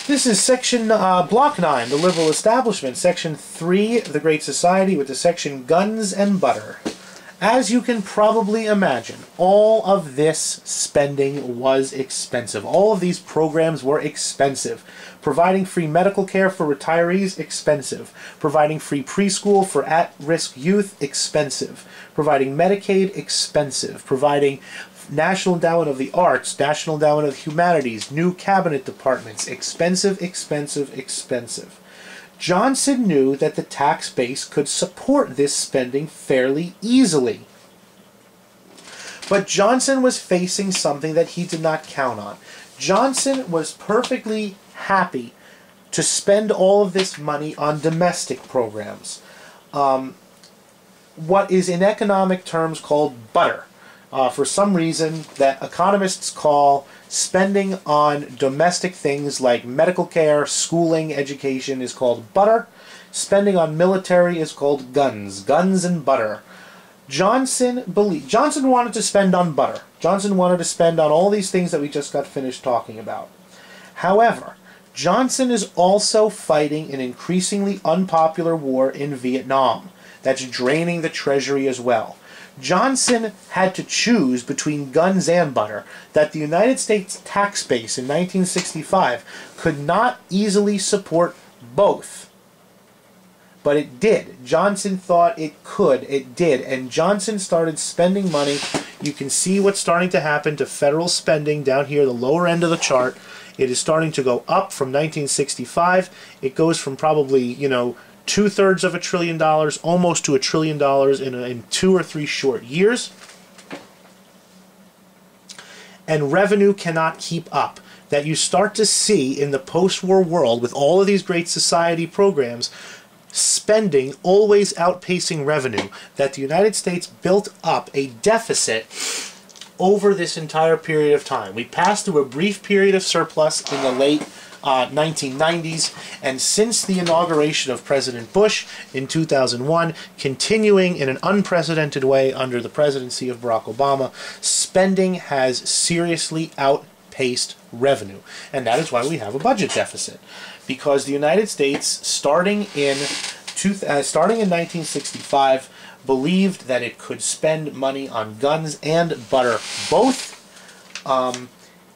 This is section block 9, the liberal establishment. Section 3, the Great Society, with the section guns and butter. As you can probably imagine, all of this spending was expensive. All of these programs were expensive. Providing free medical care for retirees, expensive. Providing free preschool for at-risk youth, expensive. Providing Medicaid, expensive. Providing National Endowment of the Arts, National Endowment of the Humanities, new cabinet departments, expensive, expensive, expensive. Johnson knew that the tax base could support this spending fairly easily. But Johnson was facing something that he did not count on. Johnson was perfectly happy to spend all of this money on domestic programs. What is in economic terms called butter. For some reason that economists call spending on domestic things like medical care, schooling, education is called butter. Spending on military is called guns. Guns and butter. Johnson wanted to spend on butter. Johnson wanted to spend on all these things that we just got finished talking about. However, Johnson is also fighting an increasingly unpopular war in Vietnam that's draining the treasury as well. Johnson had to choose between guns and butter, that the United States tax base in 1965 could not easily support both. But it did. Johnson thought it could. It did. And Johnson started spending money. You can see what's starting to happen to federal spending down here, the lower end of the chart. It is starting to go up from 1965. It goes from probably, 2/3 of $1 trillion, almost to $1 trillion in 2 or 3 short years. And revenue cannot keep up. That you start to see in the post-war world with all of these Great Society programs, spending always outpacing revenue. That the United States built up a deficit over this entire period of time. We passed through a brief period of surplus in the late 1990s, and since the inauguration of President Bush in 2001, continuing in an unprecedented way under the presidency of Barack Obama, spending has seriously outpaced revenue. And that is why we have a budget deficit. Because the United States, starting in 1965, believed that it could spend money on guns and butter both, and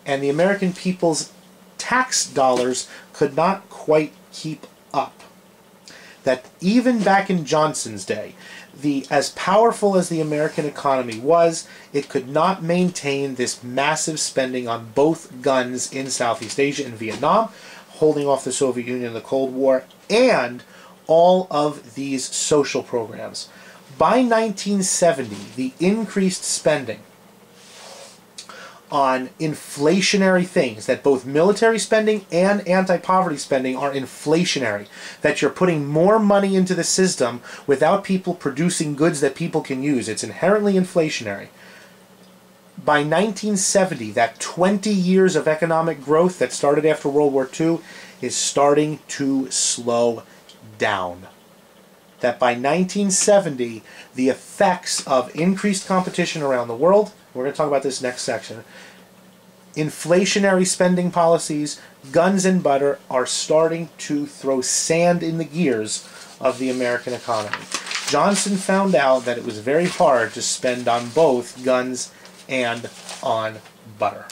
the American people's tax dollars could not quite keep up. That even back in Johnson's day, as powerful as the American economy was, it could not maintain this massive spending on both guns in Southeast Asia and Vietnam, holding off the Soviet Union in the Cold War, and all of these social programs. By 1970, the increased spending on inflationary things, that both military spending and anti-poverty spending are inflationary, that you're putting more money into the system without people producing goods that people can use. It's inherently inflationary. By 1970, that 20 years of economic growth that started after World War II is starting to slow down. That by 1970, the effects of increased competition around the world, we're going to talk about this next section, inflationary spending policies, guns and butter are starting to throw sand in the gears of the American economy. Johnson found out that it was very hard to spend on both guns and on butter.